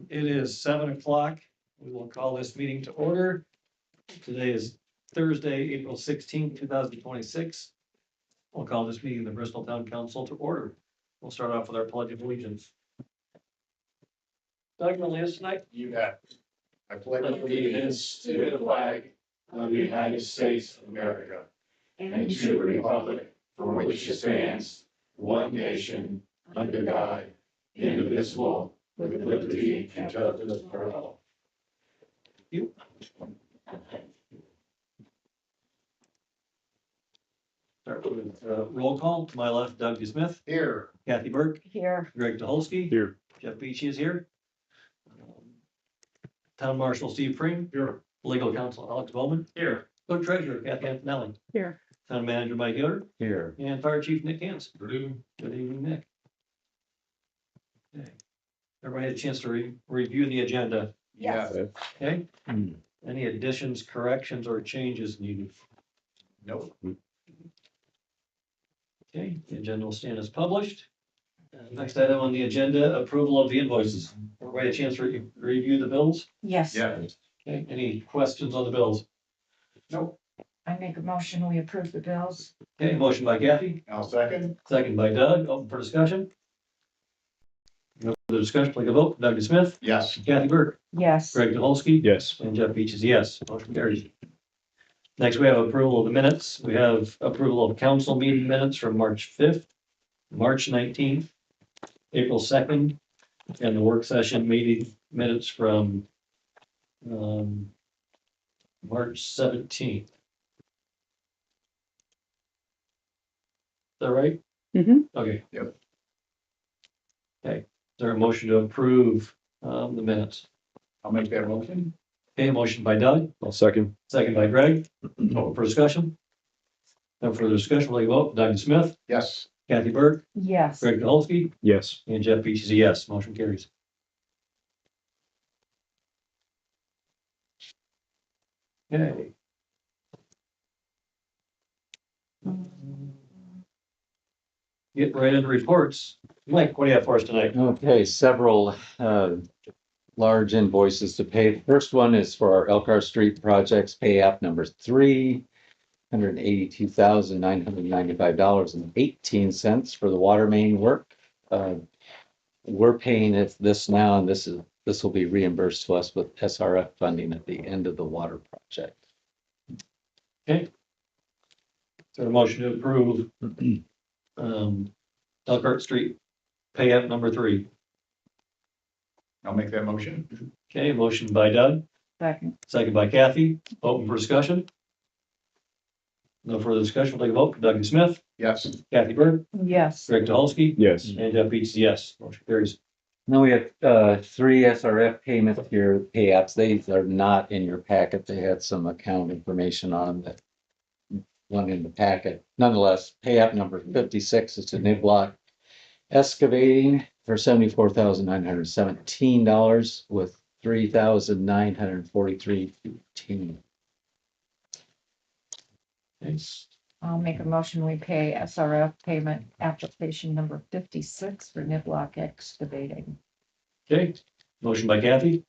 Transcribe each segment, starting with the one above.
It is 7 o'clock. We will call this meeting to order. Today is Thursday, April 16th, 2026. We'll call this meeting the Bristol Town Council to order. We'll start off with our pledge of allegiance. Doug, you want to lead us tonight? You bet. I pledge allegiance to the flag of the United States of America and to the republic for which it stands, one nation, under God, indivisible, with liberty and justice for all. You. Start with roll call. To my left, Doug Smith, Here. Kathy Burke, Here. Greg Dolsky. Here. Jeff Beachy is here. Town Marshal Steve Freeman. Here. Legal Counsel Alex Bowman. Here. Clerk Treasurer Kathy Antonelli. Here. Town Manager Mike Yoder. Here. And Fire Chief Nick Hans. Good evening. Good evening, Nick. Okay. Everybody had a chance to review the agenda, Yes. okay? Hmm. Any additions, corrections, or changes needed? Nope. Okay, the agenda will stand as published. Next item on the agenda, approval of the invoices. Everybody had a chance to review the bills? Yes. Yeah. Okay, any questions on the bills? Nope. I make a motion, we approve the bills. Okay, motion by Kathy, I'll second. second by Doug, open for discussion. No further discussion, take a vote. Doug Smith, Yes. Kathy Burke, Yes. Greg Dolsky. Yes. And Jeff Beach is yes, motion carries. Next, we have approval of the minutes. We have approval of council meeting minutes from March 5th, March 19th, April 2nd, and the work session meeting minutes from March 17th. Is that right? Mhm. Okay. Yep. Okay, is there a motion to approve the minutes? I'll make that motion. Okay, motion by Doug. I'll second. Second by Greg. Open for discussion. No further discussion, we'll vote. Doug Smith, Yes. Kathy Burke, Yes. Greg Dolsky, Yes. and Jeff Beach is a yes. Motion carries. Okay. Get right into reports. Mike, what do you have for us tonight? Okay, several large invoices to pay. First one is for our Elkhart Street projects, pay app number $382,995.18 for the water main work. We're paying this now, and this will be reimbursed to us with SRF funding at the end of the water project. Is there a motion to approve Elkhart Street pay app number 3? I'll make that motion. Okay, motion by Doug, Second. second by Kathy. Open for discussion. No further discussion, we'll take a vote. Doug Smith, Yes. Kathy Burke, Yes. Greg Dolsky, Yes. and Jeff Beach is yes. Motion carries. Now we have 3 SRF payments here, pay apps. These are not in your packet. They had some account information on that one in the packet. Nonetheless, pay app number 56 is to Niblock Excavating for $74,917 with $3,943.15. Okay, I'll make a motion, we pay SRF payment application number 56 for Niblock Excavating. Okay, motion by Kathy,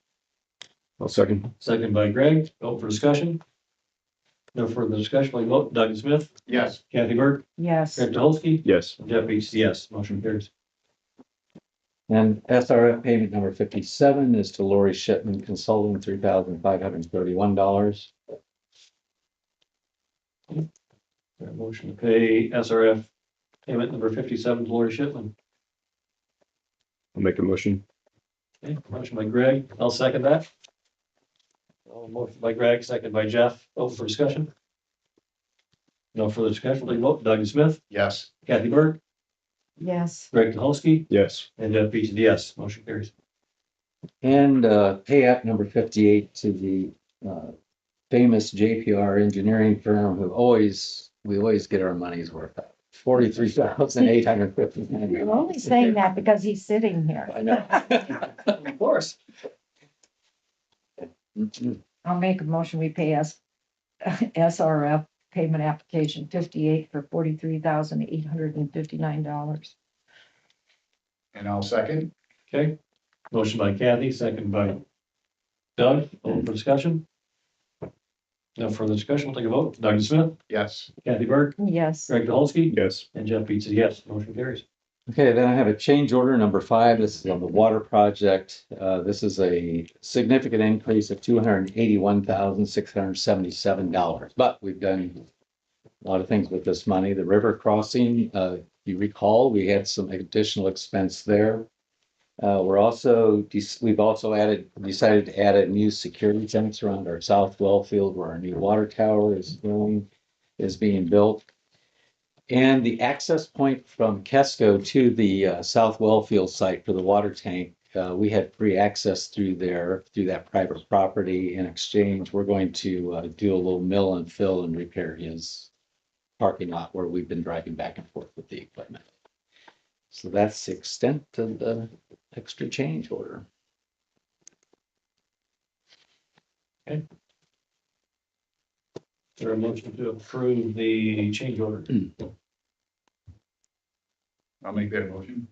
I'll second. second by Greg. Open for discussion. No further discussion, we'll vote. Doug Smith, Yes. Kathy Burke, Yes. Greg Dolsky, Yes. and Jeff Beach is yes. Motion carries. And SRF payment number 57 is to Lori Shipman Consulting, $3,531. Motion to pay SRF payment number 57 to Lori Shipman. I'll make a motion. Okay, motion by Greg. I'll second that. Motion by Greg, second by Jeff. Open for discussion. No further discussion. We'll vote. Doug Smith, Yes. Kathy Burke, Yes. Greg Dolsky, Yes. and Jeff Beach is a yes. Motion carries. And pay app number 58 to the famous JPR engineering firm who we always get our money's worth out. $43,859. You're only saying that because he's sitting here. I know. Of course. I'll make a motion, we pay SRF payment application 58 for $43,859. And I'll second. Okay. Motion by Kathy, second by Doug. Open for discussion. No further discussion. We'll take a vote. Doug Smith, Yes. Kathy Burke, Yes. Greg Dolsky, Yes. and Jeff Beats is yes. Motion carries. Okay, then I have a change order number 5. This is on the water project. This is a significant increase of $281,677. But we've done a lot of things with this money. The river crossing, if you recall, we had some additional expense there. We've also decided to add a new security fence around our south well field where our new water tower is being built. And the access point from Kesco to the south well field site for the water tank, we had free access through that private property. In exchange, we're going to do a little mill and fill and repair his parking lot where we've been driving back and forth with the equipment. So that's the extent of the extra change order. Is there a motion to approve the change order? I'll make that motion.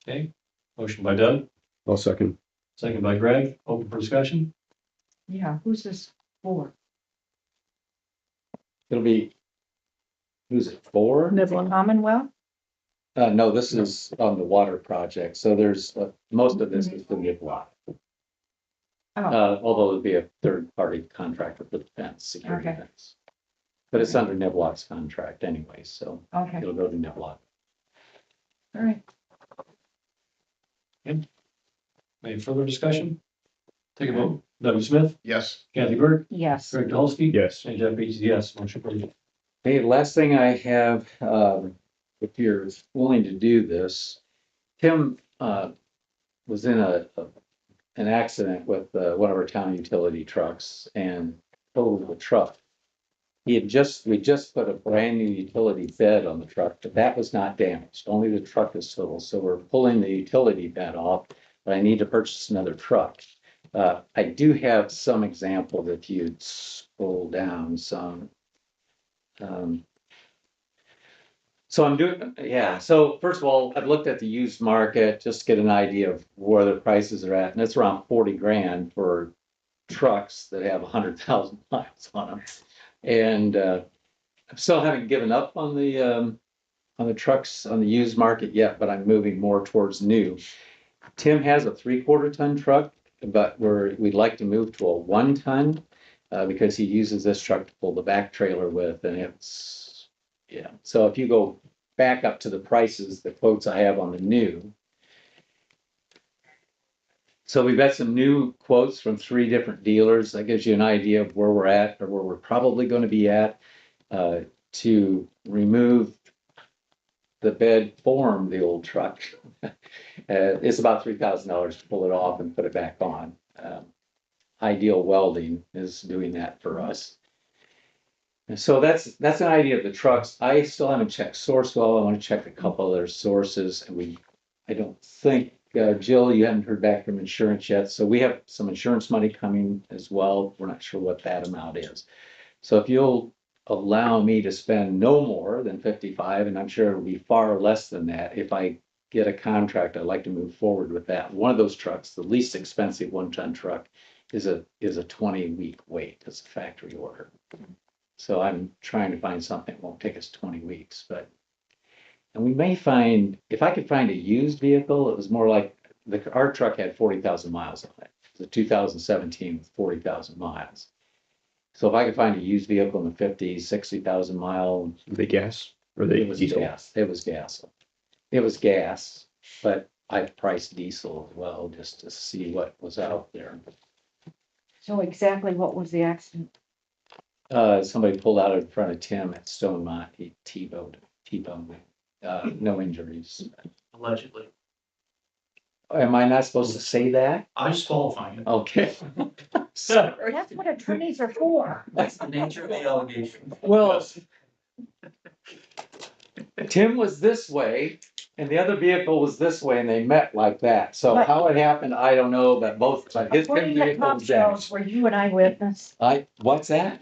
Okay, motion by Doug, I'll second. second by Greg. Open for discussion. Yeah, who's this for? It'll be, who's it for? Commonwealth? No, this is on the water project. So there's, most of this is the Niblock. Oh, Although it'll be a third-party contractor for the fence, security Okay. fence. But it's under Niblock's contract anyway, so okay, it'll go to Niblock. all right. Any further discussion? Take a vote. Doug Smith, Yes. Kathy Burke, Yes. Greg Dolsky. Yes. And Jeff Beats is yes. Motion approved. Hey, last thing I have, if you're willing to do this, Tim was in an accident with one of our town utility trucks and totaled the truck. We just put a brand new utility bed on the truck, but that was not damaged. Only the truck is totaled. So we're pulling the utility bed off, but I need to purchase another truck. I do have some example that you'd scroll down some. So I'm doing, yeah, so first of all, I've looked at the used market, just to get an idea of where the prices are at, and it's around 40 grand for trucks that have 100,000 miles on them. And I still haven't given up on the trucks on the used market yet, but I'm moving more towards new. Tim has a 3/4 ton truck, but we'd like to move to a 1 ton because he uses this truck to pull the back trailer with, and it's, yeah. So if you go back up to the prices, the quotes I have on the new. So we've got some new quotes from 3 different dealers. That gives you an idea of where we're at or where we're probably going to be at to remove the bed form, the old truck. It's about $3,000 to pull it off and put it back on. Ideal Welding is doing that for us. And so that's an idea of the trucks. I still haven't checked Sourcewell. I want to check a couple other sources, and I don't think Jill, you haven't heard back from insurance yet. So we have some insurance money coming as well. We're not sure what that amount is. So if you'll allow me to spend no more than 55, and I'm sure it'll be far less than that. If I get a contract, I'd like to move forward with that. One of those trucks, the least expensive 1 ton truck, is a 20-week wait. It's a factory order. So I'm trying to find something that won't take us 20 weeks, and we may find, if I could find a used vehicle, it was more like our truck had 40,000 miles on it. It's a 2017 with 40,000 miles. So if I could find a used vehicle in the 50, 60,000 mile. Are they gas? Or are they It was diesel? gas. It was gas. It was gas, but I priced diesel as well, just to see what was out there. So exactly what was the accident? Somebody pulled out in front of Tim at Stonemont. He T-boned me. No injuries. Allegedly. Am I not supposed to say that? I'm just qualifying it. Okay. That's what attorneys are for. That's the nature of the allegation. Well, Tim was this way and the other vehicle was this way and they met like that. So But- how it happened, I don't know, but his According to vehicle Tom was shows damaged. where you and I witnessed. What's that?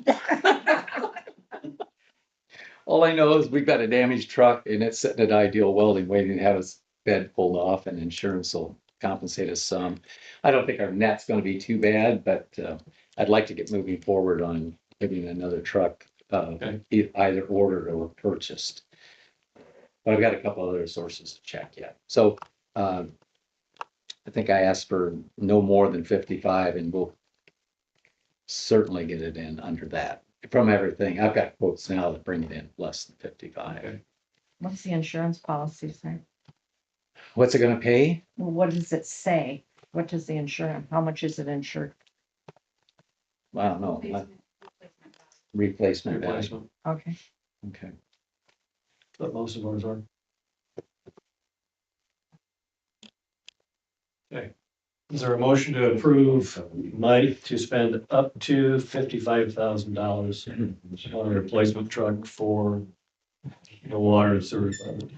All I know is we've got a damaged truck and it's sitting at Ideal Welding waiting to have its bed pulled off and insurance will compensate us some. I don't think our net's gonna be too bad, but I'd like to get moving forward on getting another truck, Okay. either ordered or purchased. But I've got a couple other sources to check yet. So I think I asked for no more than 55 and we'll certainly get it in under that. From everything, I've got quotes now that bring it in less than 55. Okay. What's the insurance policy say? What's it gonna pay? Well, what does it say? What does the insurance, how much is it insured? I don't know. Replacement value. Replacement, Okay, Okay. but most of ours are. Okay. Is there a motion to approve Mike to spend up to $55,000 on a replacement truck for the water and sewer department?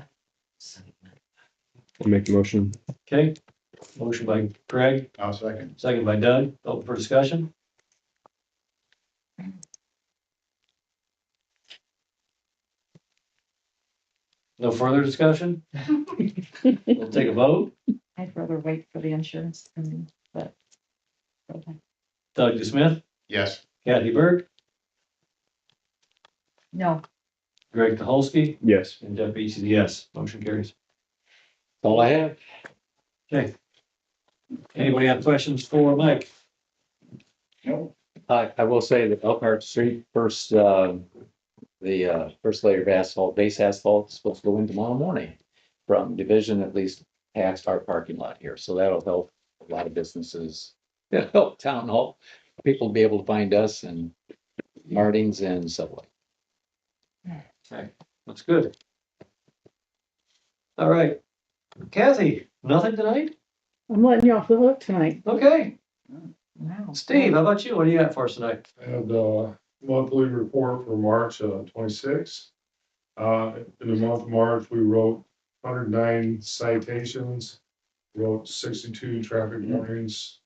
I'll make the motion. Okay, motion by Craig, I'll second. second by Doug, open for discussion. No further discussion? We'll take a vote. I'd rather wait for the insurance, but. Okay. Doug DeSmith, Yes. Kathy Burke, No, Greg Dolsky, Yes. and Jeff Easy, yes, motion carries. That's all I have. Okay. Anybody have questions for Mike? No. I will say that Elkhart Street first, the first layer of asphalt, base asphalt is supposed to go in tomorrow morning from Division, at least past our parking lot here. So that'll help a lot of businesses. It'll help Town Hall, people be able to find us and Martins and Subway. Okay, that's good. All right. Kathy, nothing tonight? I'm letting you off the hook tonight. Okay. wow. Steve, how about you? What do you got for us tonight? I have the monthly report for March 26th. In the month of March, we wrote 109 citations, wrote 62 traffic warnings.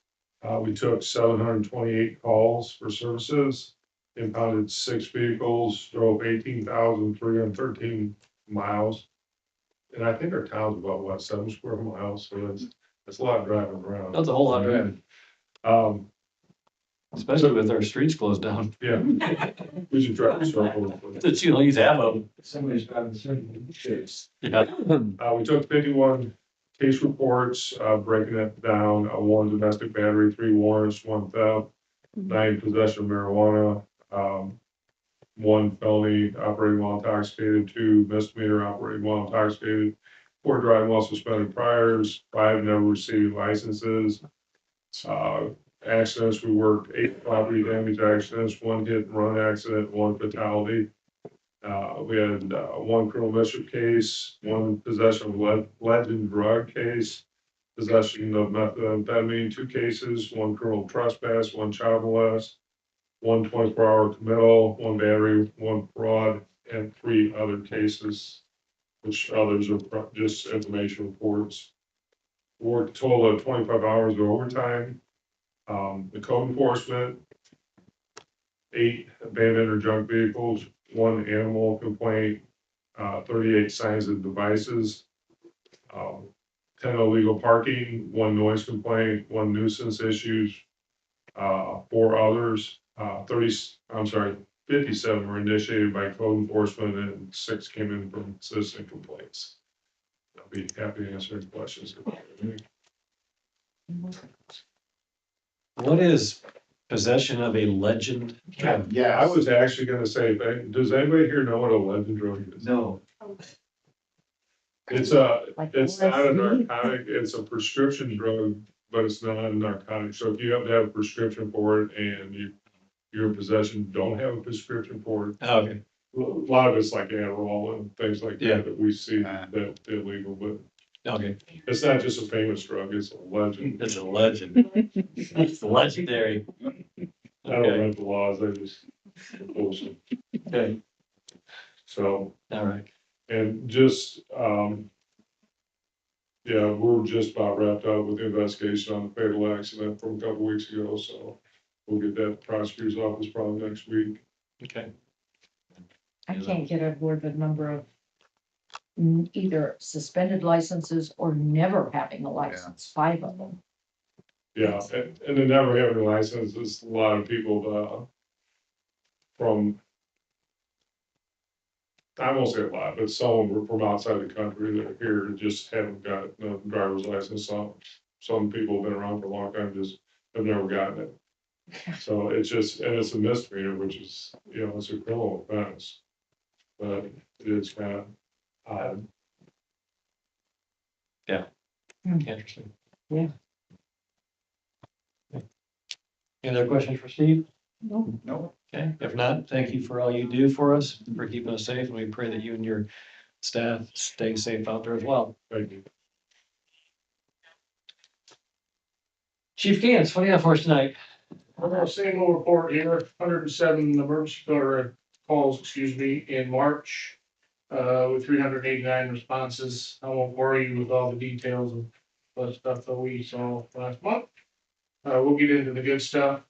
We took 728 calls for services, impounded 6 vehicles, drove 18,313 miles. And I think our town's about, what, 7 square miles, so that's a lot of driving around. That's a whole lot of driving, especially with our streets closed down. Yeah, we should drive a circle. That you don't use half of them. Somebody's driving certain shifts. Yeah. We took 51 case reports, breaking it down, 1 domestic battery, 3 warrants, 1 theft, 9 possession of marijuana, 1 felony operating while intoxicated, 2 misdemeanor operating while intoxicated, 4 driving while suspended priors, 5 never received licenses. Accidents, we worked 8 property damage accidents, 1 hit and run accident, 1 fatality. We had 1 criminal mischief case, 1 possession of legend drug case, possession of methamphetamine, 2 cases, 1 criminal trespass, 1 child molest, 1 24-hour committal, 1 battery, 1 fraud, and 3 other cases, which others are just information reports. Worked a total of 25 hours of overtime. The code enforcement, 8 abandoned or junk vehicles, 1 animal complaint, 38 signs and devices, 10 illegal parking, 1 noise complaint, 1 nuisance issues, 4 others, 57 were initiated by code enforcement and 6 came in from citizen complaints. I'll be happy to answer any questions. What is possession of a legend? Yeah, I was actually gonna say, does anybody here know what a legend drug is? No. It's Like it's not a LSD? narcotic, it's a prescription drug, but it's not a narcotic. So if you have to have a prescription for it and you're in possession, don't have a prescription for it. Oh, okay. A lot of it's like Adderall and things like Yeah. that we see that illegal, but Okay, it's not just a famous drug, it's a legend. it's a legend. It's legendary. I don't Okay, write the laws, I just post them. okay, So, all right. and just, yeah, we're just about wrapped up with the investigation on the fatal accident from a couple weeks ago, so we'll get that to prosecutor's office probably next week. Okay. I can't get aboard the number of either suspended licenses or never having a license, 5 of them. Yeah, and the never having a license is a lot of people, from, I won't say a lot, but some from outside the country that are here and just haven't got no driver's license. Some people have been around for a long time, just have never gotten it. So it's just, and it's a misdemeanor, which is, it's a criminal offense. But it is kind of odd. Interesting. Yeah. Any other questions for Steve? No. No. Okay, if not, thank you for all you do for us, for keeping us safe, and we pray that you and your staff stay safe out there as well. Thank you. Chief Gantz, what do you have for us tonight? Same old report here, 107 emergency calls, in March, with 389 responses. I won't worry you with all the details of the stuff that we saw last month. We'll get into the good stuff.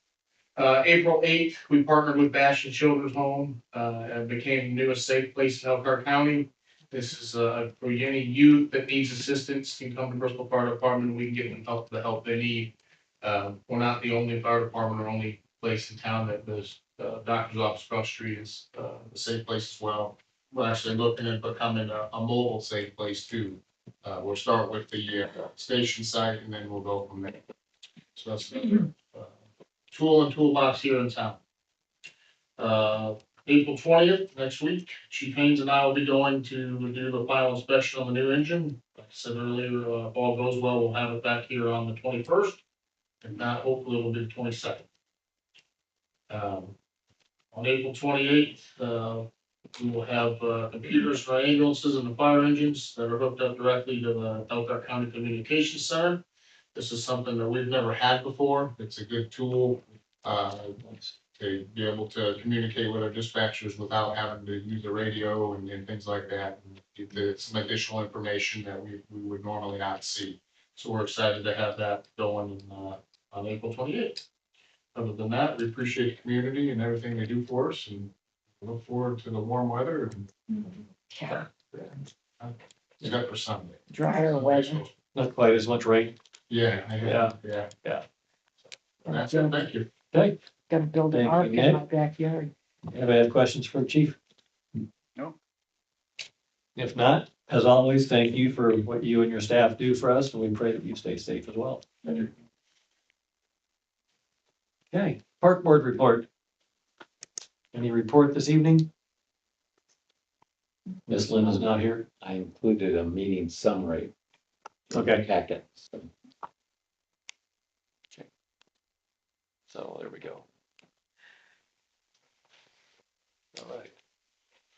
April 8th, we partnered with Bastion Children's Home, and became the newest safe place in Elkhart County. This is, for any youth that needs assistance, can come to Bristol Fire Department, we can get them the help they need. We're not the only fire department or only place in town that does, doctor's office across the street is, a safe place as well. We're actually looking at becoming a mobile safe place too. We'll start with the, station site and then we'll go from there. So that's another, tool and toolbox here in town. April 20th, next week, Chief Haynes and I will be going to do the final inspection on the new engine. Like I said earlier, if all goes well, we'll have it back here on the 21st. If not, hopefully it'll be the 22nd. On April 28th, we will have computers for our ambulances and the fire engines that are hooked up directly to the Elkhart County Communications Center. This is something that we've never had before. It's a good tool to be able to communicate with our dispatchers without having to use the radio and things like that. And get some additional information that we would normally not see. So we're excited to have that going on April 28th. Other than that, we appreciate the community and everything they do for us and look forward to the warm weather. Yeah, Except for Sunday. drier weather. Not quite as much rain. Yeah. Yeah. That's it, thank you. Okay, Gotta build an Thank ark you, in Nick. my backyard. anybody have questions for Chief? No. If not, as always, thank you for what you and your staff do for us, and we pray that you stay safe as well. Okay, Park Board report. Any report this evening? Miss Linda's not here. I included a meeting summary. in the Okay. Packet. So there we go. All right.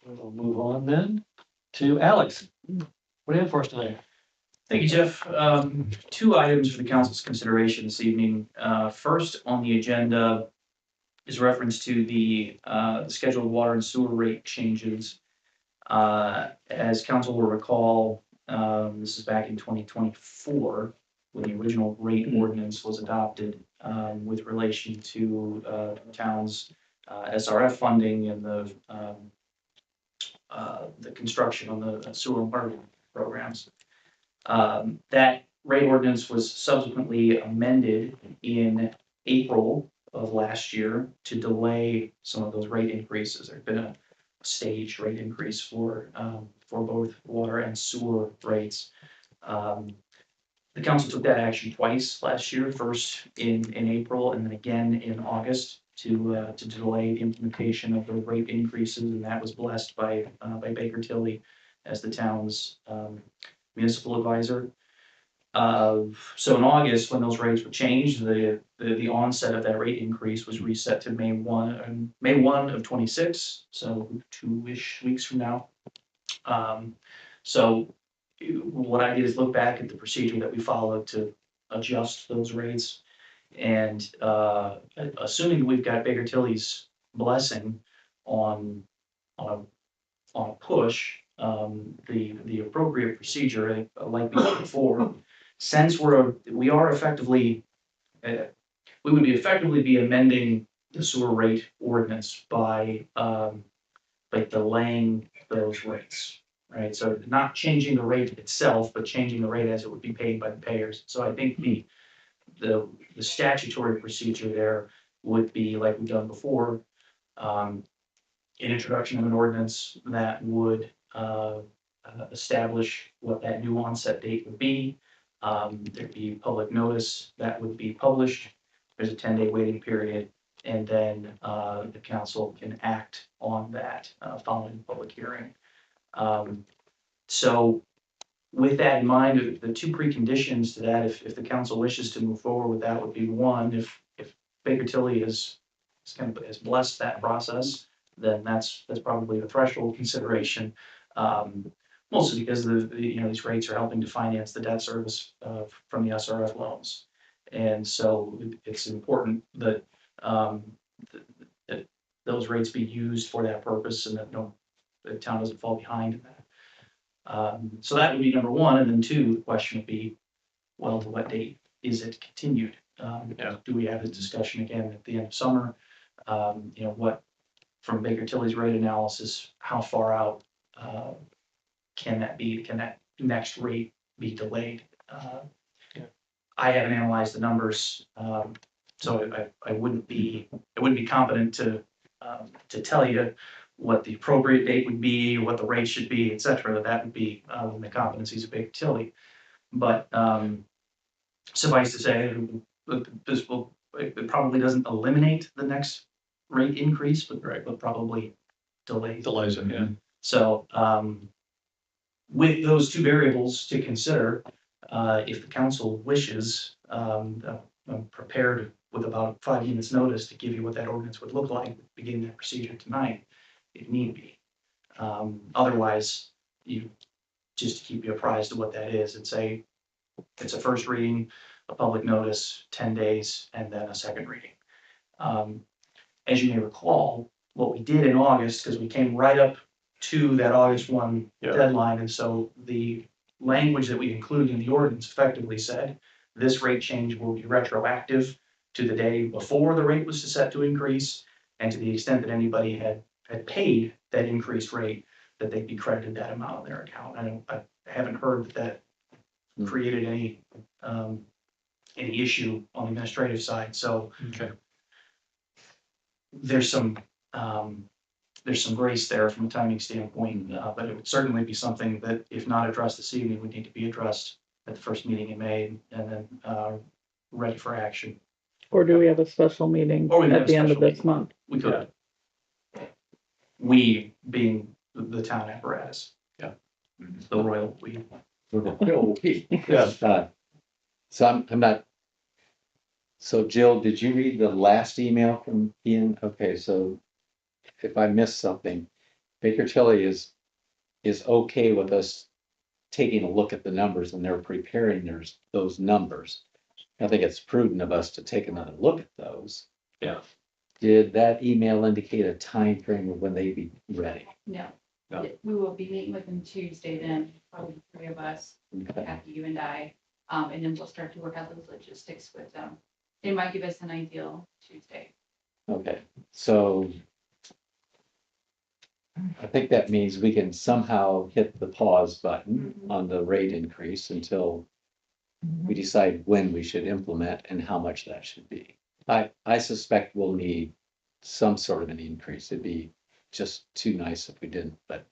We'll move on then to Alex. What do you have for us tonight? Thank you, Jeff. 2 items for the council's consideration this evening. First on the agenda is reference to the scheduled water and sewer rate changes. As council will recall, this is back in 2024, when the original rate ordinance was adopted with relation to the town's SRF funding and the construction on the sewer and water programs. That rate ordinance was subsequently amended in April of last year to delay some of those rate increases. There'd been a staged rate increase for both water and sewer rates. The council took that action twice last year, first in April and then again in August to delay the implementation of the rate increases, and that was blessed by Baker Tilly as the town's municipal advisor. So in August, when those rates were changed, the onset of that rate increase was reset to May 1 of 26, so 2-ish weeks from now. So what I did is look back at the procedure that we followed to adjust those rates. And assuming we've got Baker Tilly's blessing on a push, the appropriate procedure, like we did before, since we are effectively, we would be effectively be amending the sewer rate ordinance by delaying those rates. right? So not changing the rate itself, but changing the rate as it would be paid by the payers. So I think the statutory procedure there would be like we've done before, an introduction of an ordinance that would establish what that new onset date would be. There'd be public notice that would be published. There's a 10-day waiting period, and then the council can act on that following the public hearing. So with that in mind, the two preconditions to that, if the council wishes to move forward with that, would be one, if Baker Tilly has blessed that process, then that's probably the threshold consideration. Mostly because these rates are helping to finance the debt service from the SRF loans. And so it's important that that those rates be used for that purpose and that the town doesn't fall behind in that. So that would be number one. And then two, the question would be, well, to what date is it continued? Do we have a discussion again at the end of summer? What, from Baker Tilly's rate analysis, how far out can that be? Can that next rate be delayed? I haven't analyzed the numbers, so I wouldn't be competent to tell you what the appropriate date would be, what the rate should be, et cetera. That would be within the competencies of Baker Tilly. But suffice to say, it probably doesn't eliminate the next rate increase, but probably delays it. Yeah. So with those two variables to consider, if the council wishes, I'm prepared with about 5 minutes notice to give you what that ordinance would look like, beginning that procedure tonight, if need be. Otherwise, you just to keep you apprised of what that is and say it's a first reading, a public notice, 10 days, and then a second reading. As you may recall, what we did in August, because we came right up to that August 1 deadline, and so the language that we included in the ordinance effectively said this rate change will be retroactive to the day before the rate was set to increase, and to the extent that anybody had paid that increased rate, that they'd be credited that amount on their account. I haven't heard that created any issue on the administrative side. So Okay. there's some grace there from a timing standpoint, but it would certainly be something that, if not addressed this evening, would need to be addressed at the first meeting in May, and then ready for action. Or do we have a special meeting Or we have at a the end of special this meeting. month? We could. We being the town apparatus. Yeah. The royal we. Yeah. So I'm not. So Jill, did you read the last email from Ian? Okay, so if I missed something, Baker Tilly is okay with us taking a look at the numbers, and they're preparing those numbers. I think it's prudent of us to take another look at those. Yeah. Did that email indicate a time frame of when they'd be ready? No. No. We will be meeting with them Tuesday then, probably the 3 of us, Okay. after you and I. And then we'll start to work out those logistics with them. They might give us an ideal Tuesday. Okay, so I think that means we can somehow hit the pause button on the rate increase until we decide when we should implement and how much that should be. I suspect we'll need some sort of an increase. It'd be just too nice if we didn't, but I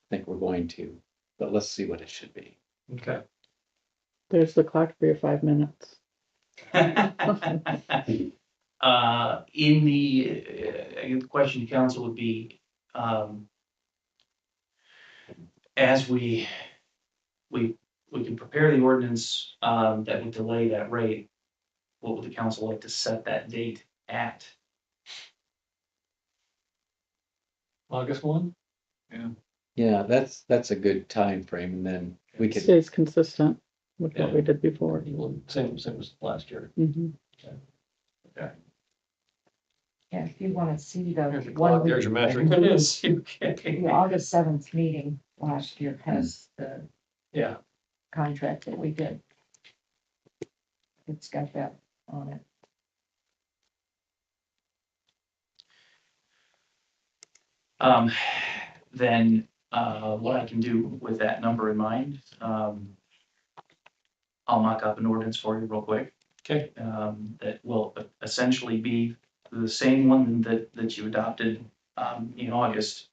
think we're going to. But let's see what it should be. Okay. There's the clock for your 5 minutes. In the question to council would be, as we can prepare the ordinance that would delay that rate, what would the council like to set that date at? August 1? Yeah, that's a good time frame, and then we could, Stays consistent with what Yeah. we did before. Same as last year. Mhm. Okay. Yeah, if you want to see the There's your clock, there's your metric. It is, okay. The August 7th meeting last year has the Yeah. contract that we did. It's got that on it. Then what I can do with that number in mind. I'll mock up an ordinance for you real quick. Okay. That will essentially be the same one that you adopted, in August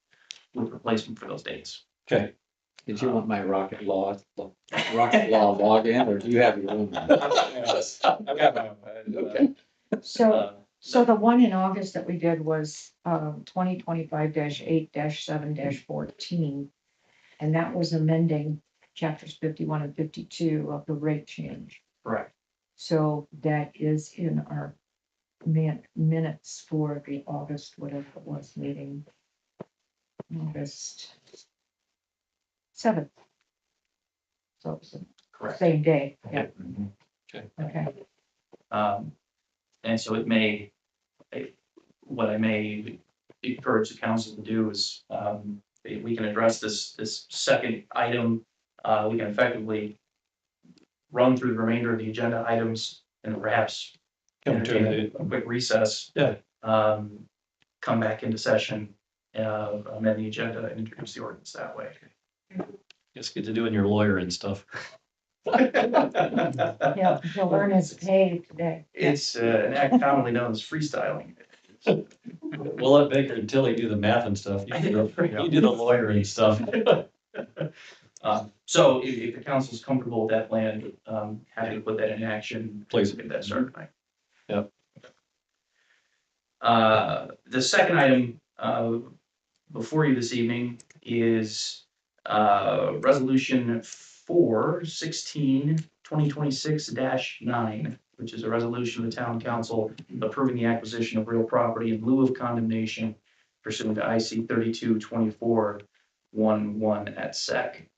with replacement for those dates. Okay. Did you want my rocket law login, or do you have your own? I've got my own. Okay. So the one in August that we did was 2025-8-7-14. And that was amending chapters 51 and 52 of the rate change. Correct. So that is in our minutes for the August, whatever it was, meeting. August 7th. So it's the Correct. same day, yeah, Okay. okay. And so it may, what I may encourage the council to do is, we can address this second item. We can effectively run through the remainder of the agenda items and perhaps Come to entertain a quick recess. Yeah. Come back into session, amend the agenda and introduce the ordinance that way. Just get to doing your lawyer and stuff. Yeah, he'll earn his pay today. It's an act commonly known as freestyling. We'll let Baker and Tilly do the math and stuff. You do the lawyer and stuff. So if the council's comfortable with that plan, happy to put that in action. Please. Get that started tonight. Yep. The second item, before you this evening is, resolution 4/16/2026-9, which is a resolution of the town council approving the acquisition of real property in lieu of condemnation pursuant to IC 3224-11 at SEC.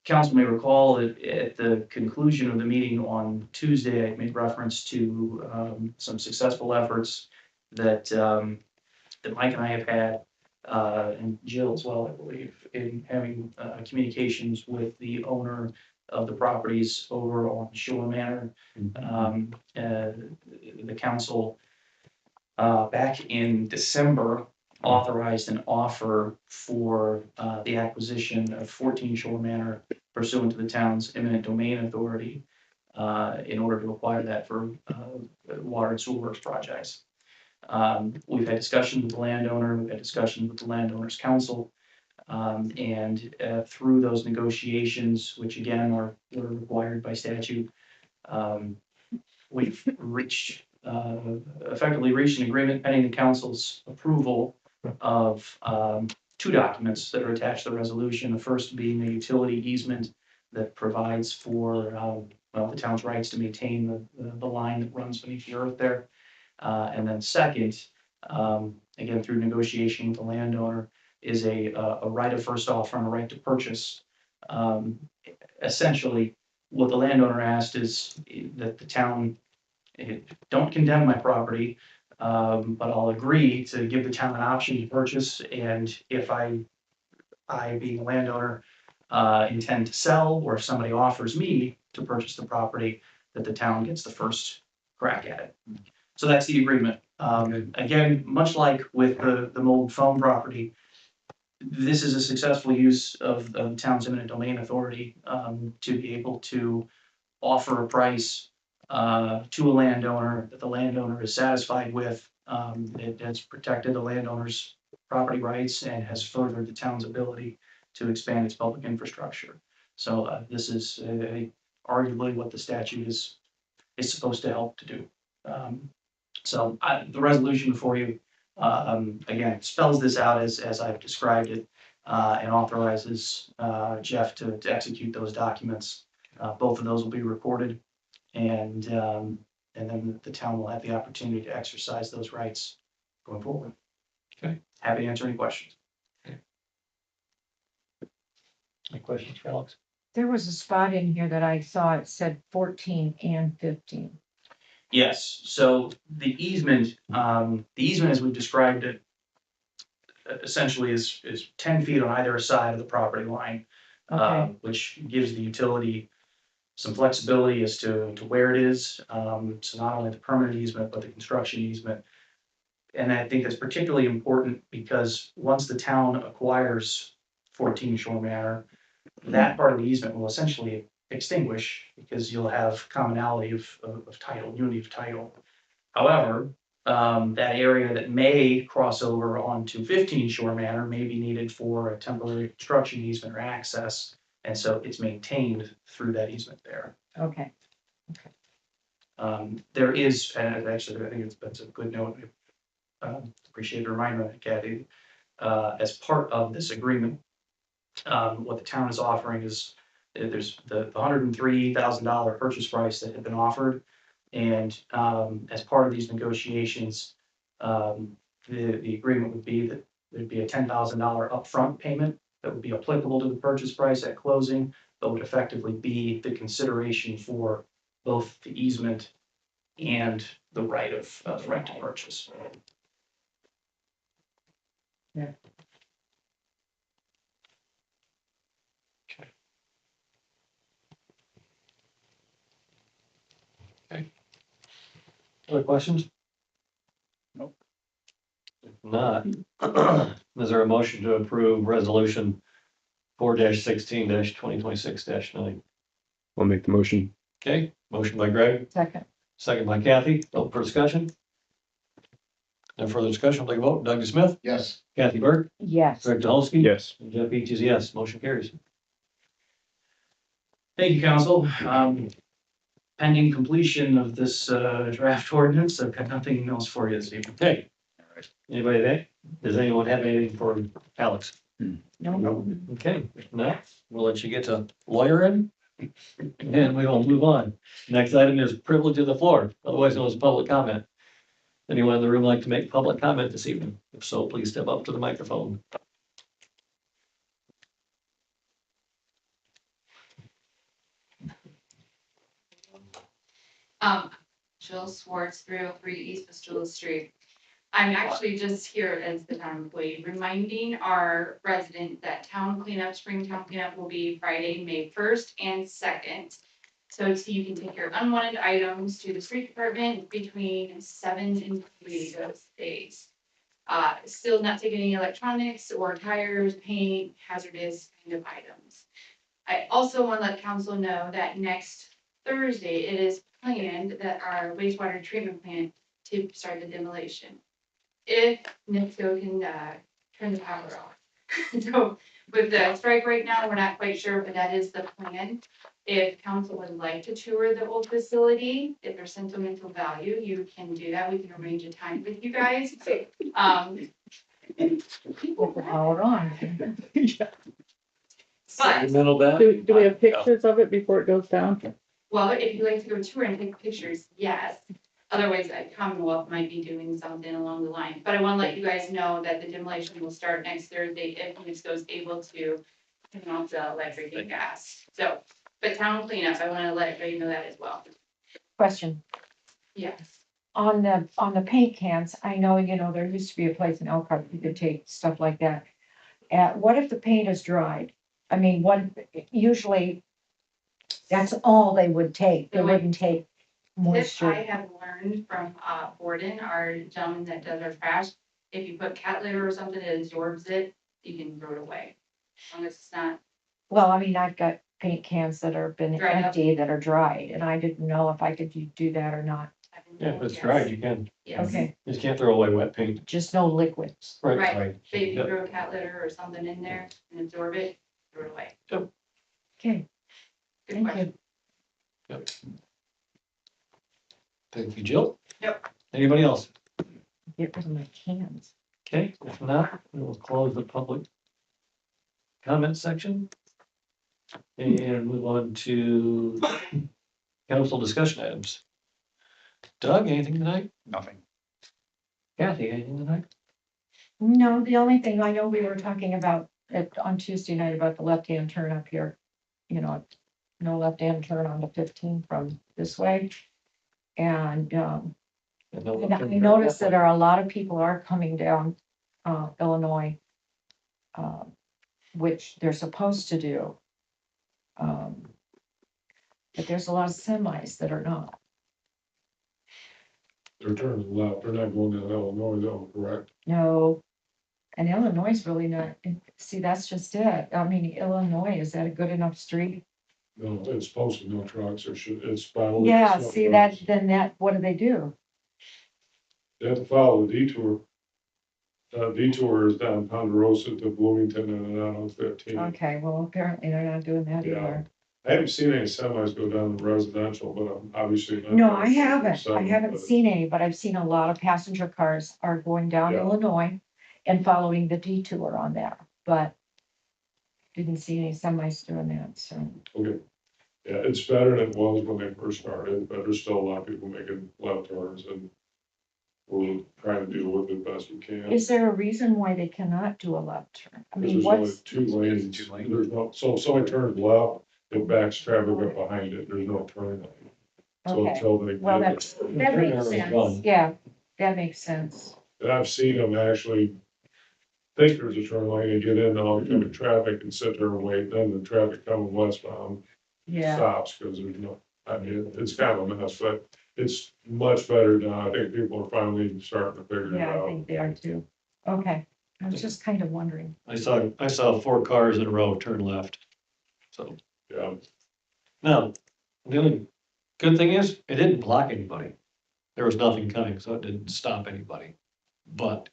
Council may recall that at the conclusion of the meeting on Tuesday, I made reference to some successful efforts that Mike and I have had, and Jill as well, I believe, in having communications with the owner of the properties over on Shore Manor. The council back in December authorized an offer for the acquisition of 14 Shore Manor pursuant to the town's eminent domain authority in order to acquire that for water and sewer works projects. We've had discussions with the landowner, we've had discussions with the landowner's council, and through those negotiations, which again were required by statute, we've effectively reached an agreement pending the council's approval of two documents that are attached to the resolution. The first being the utility easement that provides for the town's rights to maintain the line that runs beneath the earth there. And then second, again, through negotiation with the landowner, is a right of first offer and a right to purchase. Essentially, what the landowner asked is that the town don't condemn my property, but I'll agree to give the town an option to purchase. And if I being a landowner, intend to sell, or if somebody offers me to purchase the property, that the town gets the first crack at it. So that's the agreement. Again, much like with the mold foam property, this is a successful use of the town's eminent domain authority to be able to offer a price to a landowner that the landowner is satisfied with. It has protected the landowner's property rights and has furthered the town's ability to expand its public infrastructure. So this is arguably what the statute is supposed to help to do. So the resolution for you, again, spells this out as I've described it, and authorizes Jeff to execute those documents. Both of those will be recorded, and then the town will have the opportunity to exercise those rights going forward. Okay. Happy to answer any questions. Any questions for Alex? There was a spot in here that I saw, it said 14 and 15. Yes, so the easement as we've described it, essentially is 10 feet on either side of the property line, Okay. which gives the utility some flexibility as to where it is. So not only the permanent easement, but the construction easement. And I think that's particularly important because once the town acquires 14 Shore Manor, that part of the easement will essentially extinguish because you'll have commonality of title, unity of title. However, that area that may cross over onto 15 Shore Manor may be needed for a temporary construction easement or access. And so it's maintained through that easement there. Okay, There is, and actually, I think that's a good note. Appreciate the reminder, Kathy. As part of this agreement, what the town is offering is, there's the $103,000 purchase price that had been offered. And as part of these negotiations, the agreement would be that there'd be a $10,000 upfront payment that would be applicable to the purchase price at closing, but would effectively be the consideration for both the easement and the right to purchase. Other questions? Nope. If not, is there a motion to approve resolution 4-16-2026-9? I'll make the motion. Okay, motion by Greg, second, second by Kathy. Open for discussion. No further discussion. We'll take a vote. Doug Smith, Yes. Kathy Burke, yes. Greg Dolsky. Yes. And Jeff Beach is yes. Motion carries. Thank you, council. Pending completion of this draft ordinance, I've got nothing else for you this evening. Okay. Anybody there? Does anyone have anything for Alex? No, Okay, if not, we'll let you get to lawyering. And we will move on. Next item is privilege of the floor, otherwise known as public comment. Anyone in the room like to make public comment this evening? If so, please step up to the microphone. Jill Swartz, 303 East Vistula Street. I'm actually just here as the town employee, reminding our resident that town cleanup, spring town cleanup will be Friday, May 1st and 2nd. So you can take your unwanted items to the street department between 7 and 3 those days. Still not taking any electronics or tires, paint, hazardous kind of items. I also want to let council know that next Thursday, it is planned that our wastewater treatment plant to start the demolition. If NIPSCO can turn the power off. So with the strike right now, we're not quite sure, but that is the plan. If council would like to tour the old facility, if there's sentimental value, you can do that. We can arrange a time with you guys. with the power on. But, Do we have pictures of it before it goes down? well, if you'd like to go tour and take pictures, yes. Otherwise, Commonwealth might be doing something along the line. But I want to let you guys know that the demolition will start next Thursday if NIPSCO is able to turn off the electric and gas. So, but town cleanup, I want to let everybody know that as well. Question, Yes. on the paint cans, I know, there used to be a place in Elkhart you could take stuff like that. What if the paint is dried? I mean, usually that's all they would take. They wouldn't take This I moisture. have learned from Borden, our gentleman that does our trash. If you put cat litter or something that absorbs it, you can throw it away. As long as it's not. Well, I mean, I've got paint cans that have been Dried up. empty that are dried, and I didn't know if I could do that or not. I've been Yeah, if told it's yes. dried, you can. Yes. Okay, You just can't throw away wet paint. just no liquids. Right. But if you Yep. throw cat litter or something in there and absorb it, throw it away. Okay, Good thank question. you. Yep. Thank you, Jill. Yep. Anybody else? Get rid of my cans. Okay, if not, we will close the public comment section. And move on to council discussion items. Doug, anything tonight? Nothing. Kathy, anything tonight? No, the only thing I know we were talking about on Tuesday night about the left-hand turn up here. No left-hand turn on the 15 from this way. And I noticed that a lot of people are coming down Illinois, which they're supposed to do. But there's a lot of semis that are not. They're turning left, they're not going down Illinois, though, correct? No. And Illinois is really not, see, that's just it. I mean, Illinois, is that a good enough street? No, it's supposed to be no trucks, or should, it's probably. Yeah, see, that, then that, what do they do? They have to follow the detour. Detour is down Ponderosa to Bloomington and then on 15. Okay, well, apparently they're not doing that Yeah. either. I haven't seen any semis go down the residential, but I'm obviously not. No, I haven't. I Some, haven't but- seen any, but I've seen a lot of passenger cars are going down Yeah. Illinois and following the detour on that, but didn't see any semis doing that, so. Okay. Yeah, it's better than it was when they first started, but there's still a lot of people making left turns and we're trying to deal with it best we can. Is there a reason why they cannot do a left turn? I Because mean, there's only what's, two lanes, there's no, so if somebody turns left, it backs traffic up behind it, there's no turn lane. So okay, until they well, get that it, makes Turn is sense. gone. Yeah, that makes sense. and I've seen them actually think there's a turn lane and get in oncoming traffic and sit there and wait, then the traffic coming westbound Yeah, stops, because there's no, I mean, it's kind of a mess, but it's much better now, I think people are finally starting to figure it yeah, I out. think they are too. Okay, I was just kind of wondering. I saw 4 cars in a row turn left. So, Yeah, now, the only good thing is, it didn't block anybody. There was nothing coming, so it didn't stop anybody. But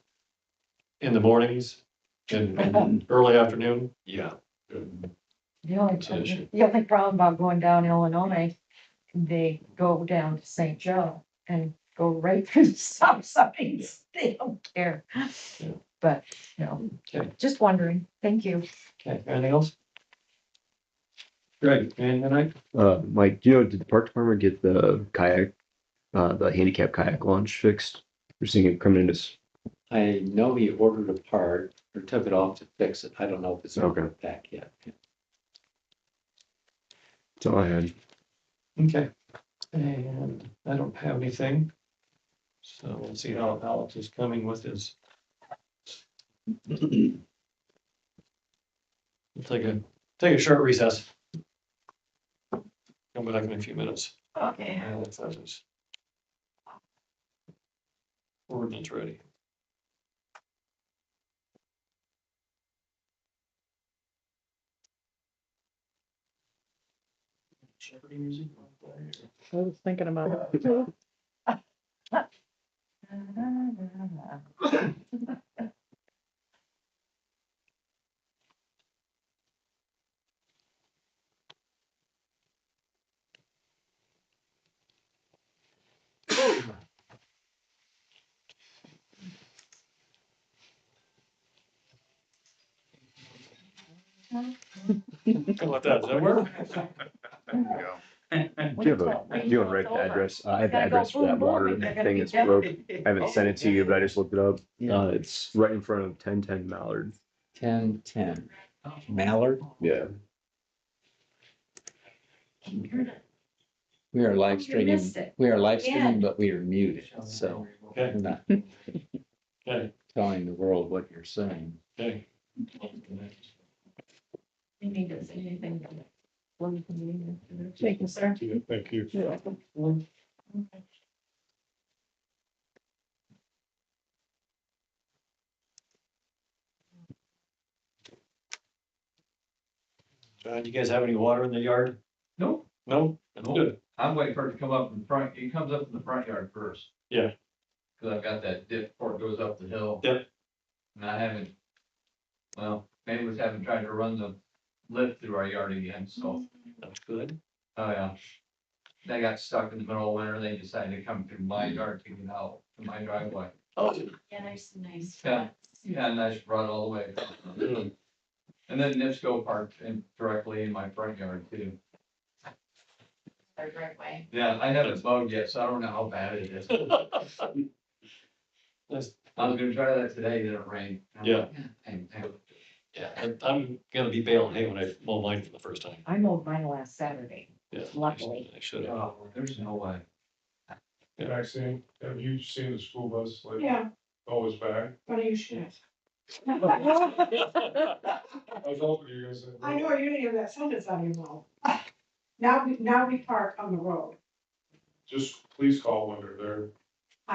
in the mornings and early afternoon, yeah. The only, It's an issue. the only problem about going down Illinois, they go down to St. Joe and go right through the stop signs. They don't care. But, no, Okay. just wondering. Thank you. Okay, anything else? Greg, anything tonight? Mike, do you know, did the park department get the kayak, the handicap kayak launch fixed? We're seeing it coming into, I know he ordered a part or took it off to fix it. I don't know if it's Okay. back yet. that's all I had. Okay, and I don't have anything. So we'll see how Alex is coming with his. We'll take a short recess. Come back in a few minutes. Okay. And that's his ordinance ready. Jeopardy music. I was thinking about it. How about that? Does that work? Do you have write the address? I have the address for that water thing that's broke. I haven't sent it to you, but I just looked it up. It's right in front of 1010 Mallard. 10:10. Mallard, Yeah. we are live You streaming. missed it. We are live Yeah. streaming, but we are muted, so Okay, we're not okay, telling the world what you're saying. okay. You need to say anything. Thank you, sir. yeah, thank you. You're welcome. John, you guys have any water in the yard? Nope. No? That's good. I'm waiting for it to come up in front, it comes up in the front yard first. Yeah. Cause I've got that dip before it goes up the hill. Yep. And I haven't, well, neighbors haven't tried to run the lift through our yard again, so, That's good. oh yeah. They got stuck in the middle of winter, they decided to come through my yard to get out to my driveway. Oh, Yeah, there's some nice. Yeah. Yeah, and I just brought it all the way. good. And then NIPSCO parked in directly in my front yard too. Our driveway. Yeah, I haven't mowed yet, so I don't know how bad it is. That's- I was gonna try that today, then it rained. Yeah. Dang. Yeah, I'm gonna be baling hay when I mow mine for the first time. I mowed mine last Saturday. Yeah. Luckily. I should have. Oh, there's no way. Maxine, have you seen the school bus, like, Yeah, always back? but you should. I was hoping you guys. I know you didn't have that sentence on your mouth. Now we park on the road. Just please call when they're there.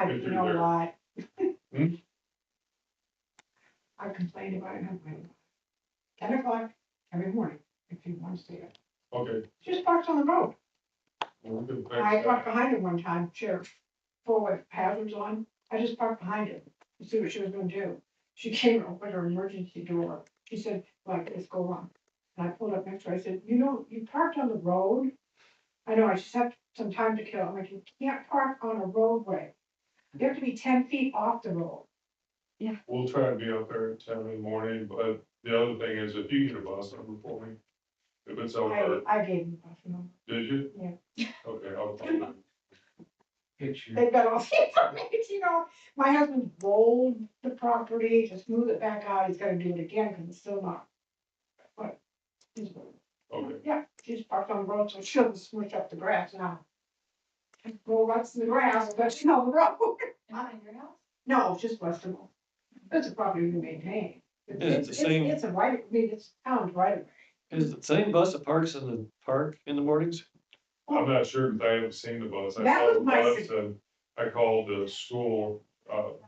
If you you're know there. what? Hmm? I complained about it, 10 o'clock every morning, if you want to see it. Okay. Just parks on the road. Well, we can fix I that. parked behind it one time, sheriff, full with hazards on. I just parked behind it to see what she was gonna do. She came and opened her emergency door. She said, like, this go on. And I pulled up next to her. I said, you know, you parked on the road. I know, I just have some time to kill. I'm like, you can't park on a roadway. You have to be 10 feet off the road. We'll try to be up there at 10 in the morning, but the other thing is if you get a bus number for me, if it's over, I gave them a bus number. did you? Yeah. Okay, I'll call them. Picture. They've got all the information, you know. My husband rolled the property to smooth it back out. He's gotta do it again because it's still not. But, he's- Okay. yeah, she's parked on the road, so she'll smush up the grass now. Roll ruts in the grass, but she's on the road. Not in your house? No, it's just west of them. It's a property we maintain. Is it the same- It's a right, I mean, it's town's right of way. Is it the same bus that parks in the park in the mornings? I'm not sure because I haven't seen the bus. I That saw was the my bus and I called the school,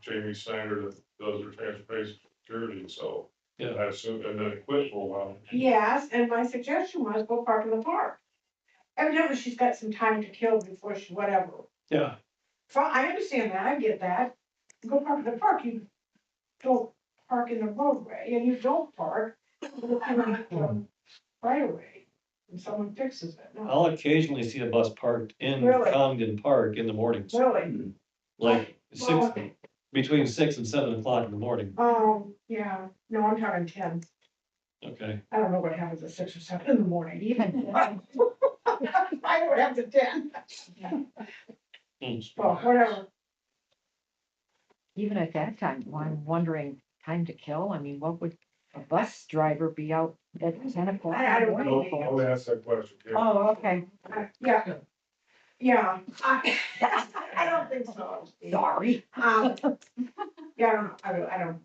Jamie Snyder that does their transportation security, so. Yeah. I assume, and then it quit for a while. Yes, and my suggestion was go park in the park. Evidently, she's got some time to kill before she, whatever. Yeah. Fine, I understand that, I get that. Go park in the park, you don't park in the roadway, and you don't park right away. And someone fixes it, no, I'll occasionally see a bus parked in Really? Congdon Park in the mornings, really. like six, Well, between 6 and 7 o'clock in the morning. Yeah, no, I'm talking 10. Okay. I don't know what happens at 6 or 7 in the morning. Even, I know what happens at 10. Hmm. Well, whatever. even at that time, I'm wondering, time to kill, I mean, what would a bus driver be out at 10 o'clock? I don't in the know. morning for? I'll ask that question. yeah. Oh, okay, Yeah. Yeah, I don't think so. sorry. Yeah, I don't,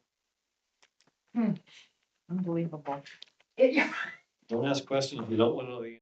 Unbelievable. yeah. Don't ask questions if you don't want to know the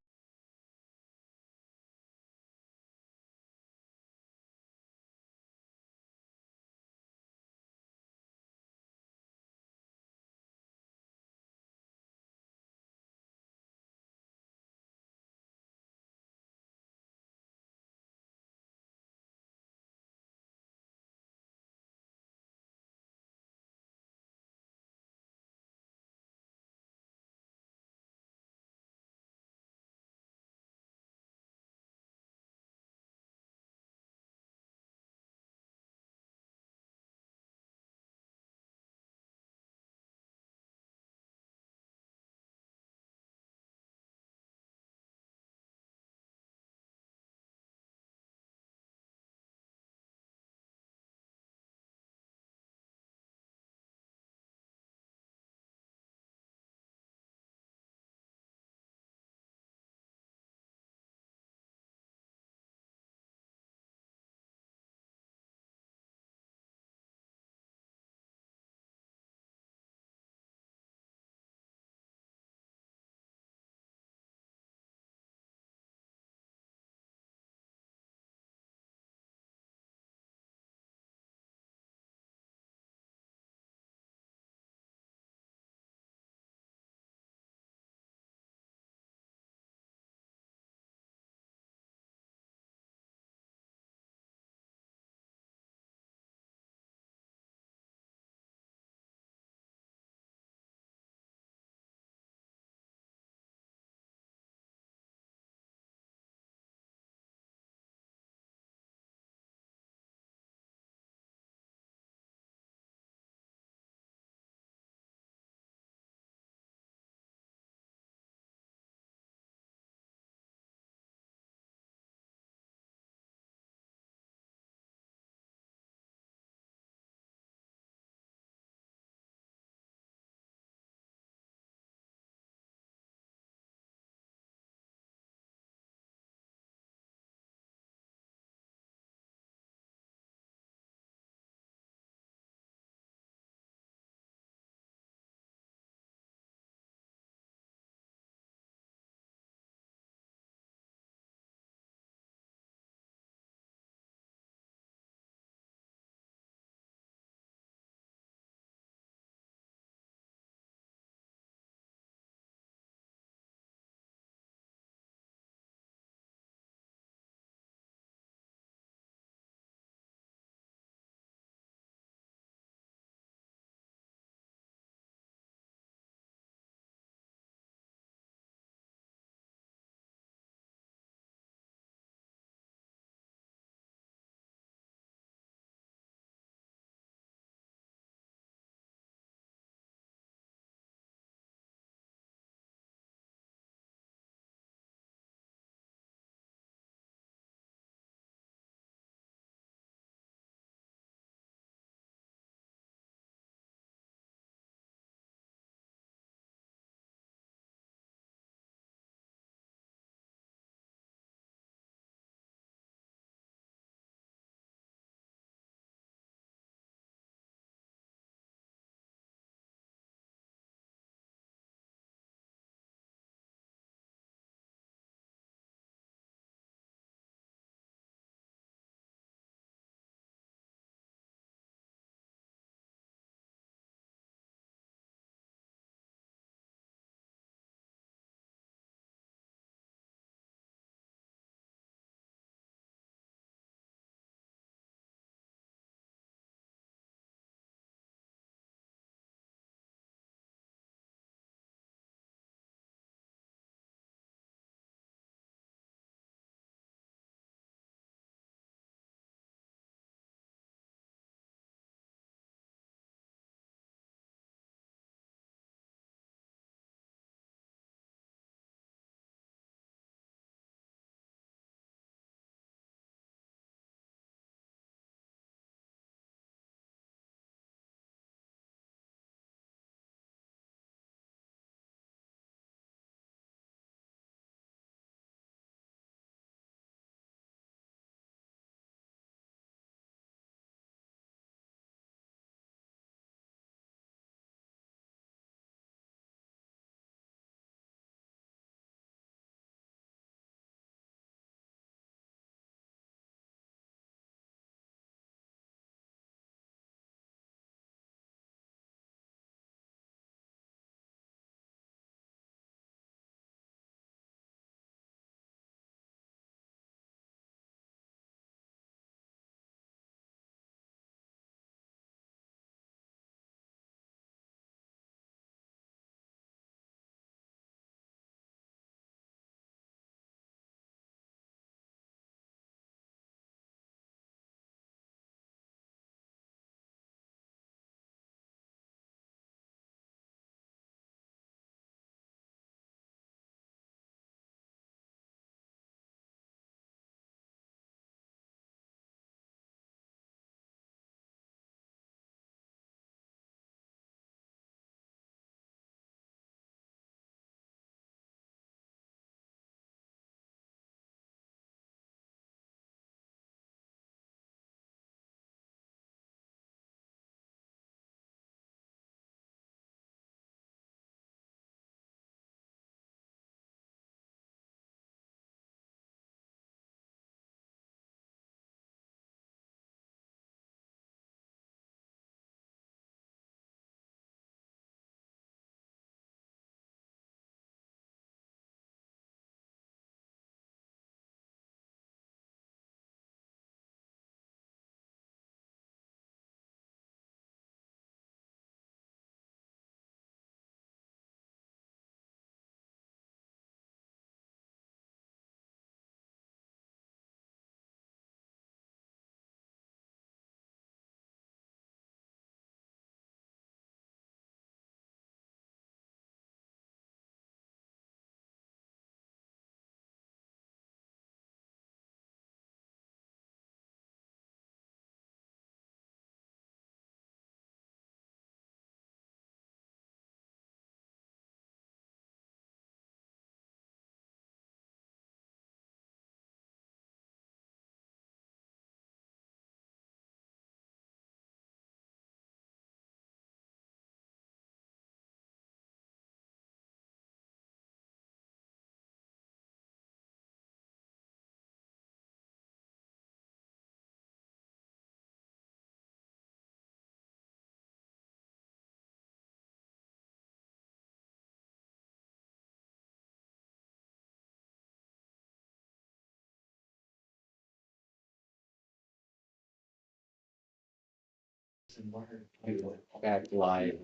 Back live.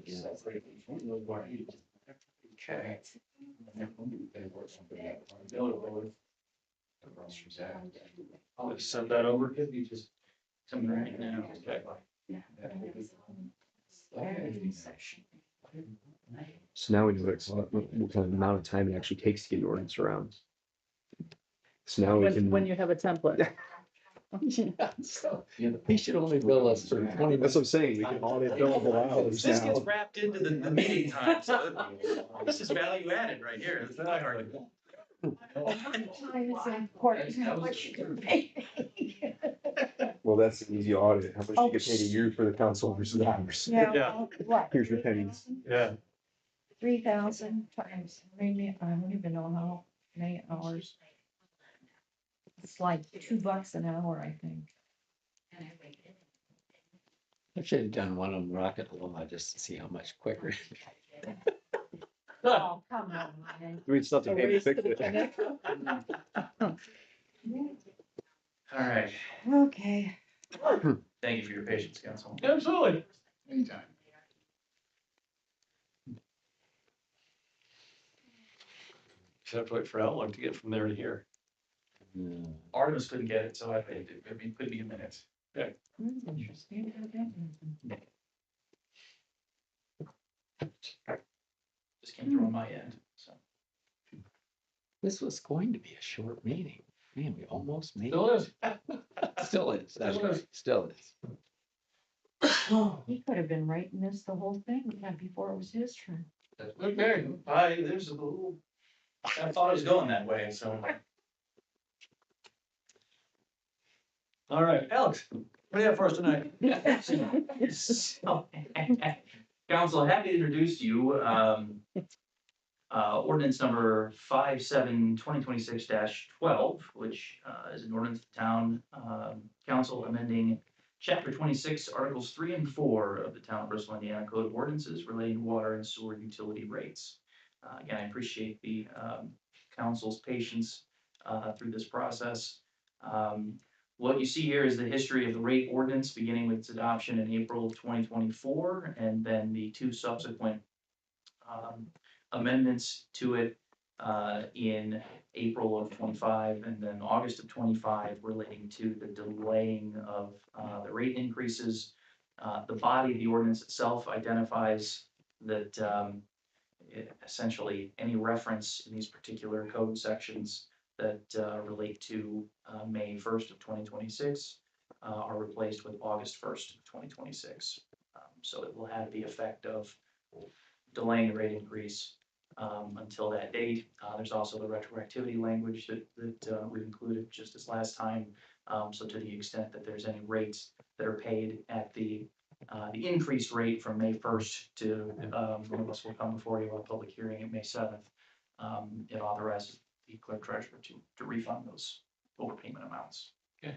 Okay. I'll just send that over. Something right now. Okay. So now we know what kind of amount of time it actually takes to get an ordinance around. So now we When can, you have a template. So, he should only bill us for 20 that's what I'm saying, we can audit billable hours This gets now. wrapped into the meeting time, so this is value added right here. It's not hard. Time is important, how much you can pay me. Well, that's an easy audit, how much you get paid a year for the council versus hours. Yeah, what? Here's your pennies. Yeah. 3,000 times, maybe, I don't even know how many hours. It's like $2 an hour, I think. I should have done one on Rocket Law just to see how much quicker. Oh, come on, man. We still have to pay to Raise fix to the it. finish. All right. Okay. Thank you for your patience, council. Absolutely. Anytime. Just have to wait for Outlook to get from there to here. Artemis couldn't get it, so it could be a minute. That's interesting. Just came through on my end, so. This was going to be a short meeting. Man, we almost made Still is. it. Still is, that's Still is. right, still is. He could have been writing this the whole thing, before it was his turn. Okay. There's a little, I thought it was going that way, so. All right, Alex, what do you have for us tonight? So, Council, happy to introduce to you, ordinance number 57/2026-12, which is an ordinance of the town council amending chapter 26, articles 3 and 4 of the town of Bristol, Indiana Code of Ordinances relating to water and sewer utility rates. Again, I appreciate the council's patience through this process. What you see here is the history of the rate ordinance, beginning with its adoption in April of 2024, and then the two subsequent amendments to it in April of 25 and then August of 25 relating to the delaying of the rate increases. The body of the ordinance itself identifies that essentially any reference in these particular code sections that relate to May 1st of 2026 are replaced with August 1st of 2026. So it will have the effect of delaying the rate increase until that date. There's also the retroactivity language that we've included just as last time. So to the extent that there's any rates that are paid at the increased rate from May 1st to one of us will come before you on a public hearing at May 7th. It authorizes the clerk treasurer to refund those overpayment amounts. Okay.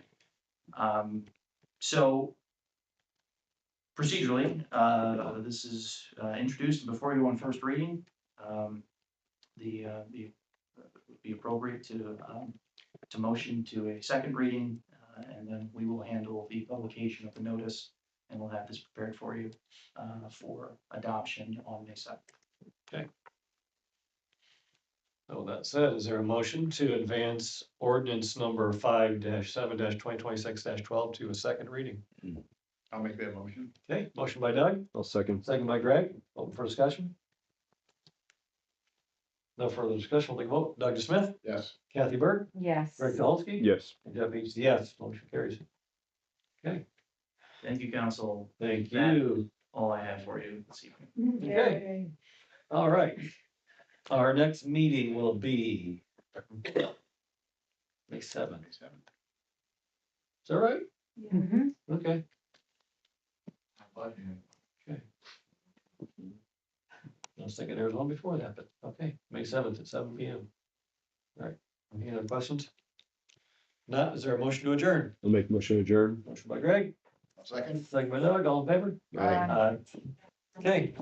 So procedurally, this is introduced before you on first reading. It would be appropriate to motion to a second reading, and then we will handle the publication of the notice, and we'll have this prepared for you for adoption on May 7th. So that said, is there a motion to advance ordinance number 5-7-2026-12 to a second reading? I'll make that motion. Okay, motion by Doug, I'll second. second by Greg, open for discussion. No further discussion, we'll take a vote. Doug Smith, Yes. Kathy Burke, Yes. Greg Dolsky. Yes. And Jeff Eads, yes, motion carries. Okay, Thank you, council. thank you. All I have for you this evening. Yay. All right. Our next meeting will be May 7th. Is that right? Mhm. Okay. Okay. I was thinking there was one before that, but okay, May 7th at 7 PM. All right, any other questions? Not, is there a motion to adjourn? I'll make a motion to adjourn. Motion by Greg, Second. second by Doug, all in favor? Aye. Okay.